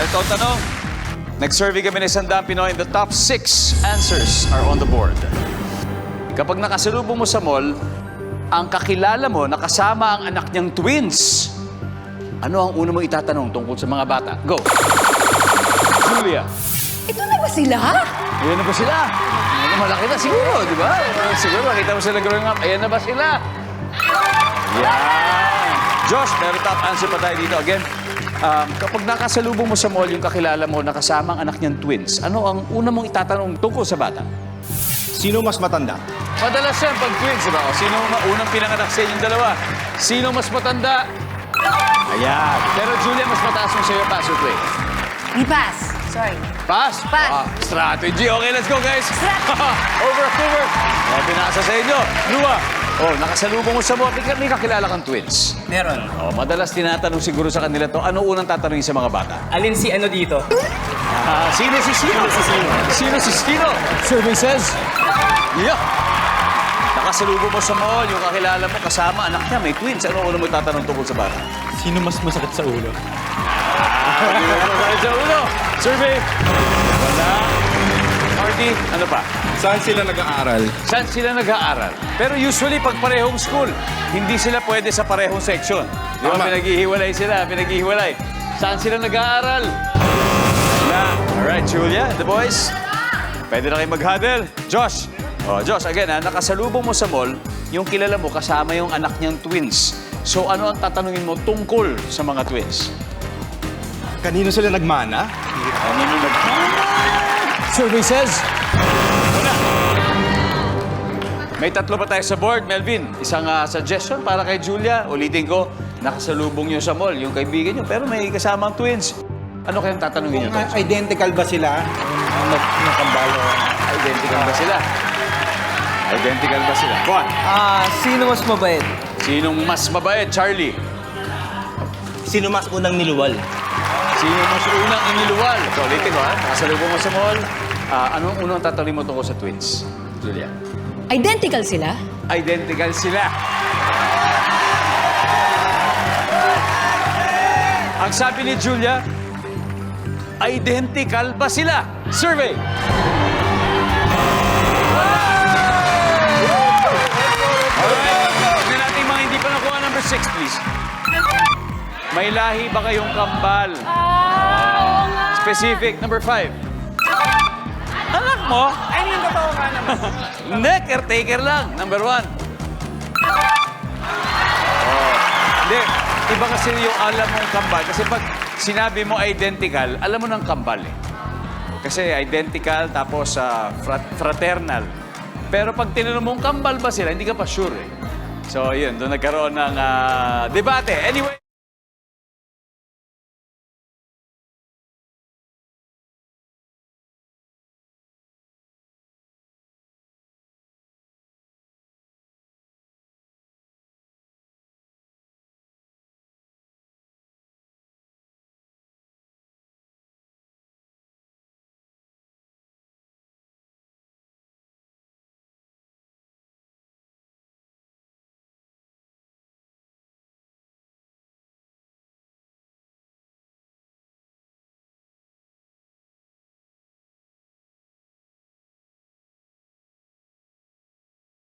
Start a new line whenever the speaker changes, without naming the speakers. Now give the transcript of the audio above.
Ito ang tanong. Nag-survey kami ng 100 Pinoy and the top 6 answers are on the board. Kapag nakasalubong mo sa mall, ang kakilala mo nakasama ang anak niyang twins. Ano ang una mong itatanong tungkol sa mga bata? Go! Julia.
Ito na ba sila?
Ayan na ba sila? Ano, malaki na siguro, di ba? Siguro, makita mo sila growing up. Ayan na ba sila? Yan! Josh, meron top answer pa tayo dito. Again, kapag nakasalubong mo sa mall yung kakilala mo nakasama ang anak niyang twins, ano ang una mong itatanong tungkol sa bata?
Sino mas matanda?
Madalas yan pag twins, di ba? O, sino unang pinanganak sa inyong dalawa? Sino mas matanda? Ayan. Pero Julia, mas mataas mo sa'yo. Pass or play?
Di pass. Sorry.
Pass?
Pass.
Strategy. Okay, let's go, guys. Over a over. Pinasa sa inyo. Lua. Nakasalubong mo sa mo. May kakilala kang twins.
Meron.
Madalas tinatanong siguro sa kanila to, ano unang tatanungin sa mga bata?
Alin si ano dito?
Sino si Sino? Sino si Sino? Survey says? Yeah. Nakasalubong mo sa mall, yung kakilala mo, kasama, anak niya, may twins. Ano unang mo tatanong tungkol sa bata?
Sino mas masakit sa ulo?
Masakit sa ulo. Survey. Wala. Marty, ano pa?
Saan sila nag-aaral?
Saan sila nag-aaral? Pero usually, pag parehong school, hindi sila pwede sa parehong section. Di ba?
Tama.
Pinaghihiwalay sila, pinaghihiwalay. Saan sila nag-aaral? Wala. Alright, Julia, the boys. Pwede na kayo mag-huddle. Josh. Josh, again, nakasalubong mo sa mall, yung kilala mo, kasama yung anak niyang twins. So, ano ang tatanungin mo tungkol sa mga twins?
Kanino sila nagmana?
Kanino Survey says? Una. May tatlo pa tayo sa board, Melvin. Isang suggestion para kay Julia. Ulitin ko, nakasalubong niyo sa mall, yung kaibigan niyo, pero may kasamang twins. Ano kayang tatanungin niyo?
Kung identical ba sila? Nakambalo.
Identical ba sila? Identical ba sila? Juan.
Sino mas mabait?
Sinong mas mabait, Charlie?
Sino mas unang niluwal?
Sino mas unang iniluwal? So, ulitin ko, nakasalubong mo sa mall. Anong unang tatanungin mo tungkol sa twins, Julia?
Identical sila?
Identical sila. Ang sabi ni Julia, identical ba sila? Survey! Alright. Tignan natin mga hindi pa nakuha. Number 6, please. May lahi ba kayong kambal? Specific. Number 5. Anak mo?
Ay, yung totoo ka naman.
Hindi, caretaker lang. Number 1. Hindi. Iba kasi yung alam mong kambal. Kasi pag sinabi mo identical, alam mo ng kambal eh. Kasi identical, tapos fraternal. Pero pag tinanong mong kambal ba sila, hindi ka pa sure eh. So, yun. Doon nagkaroon ng debate. Anyway.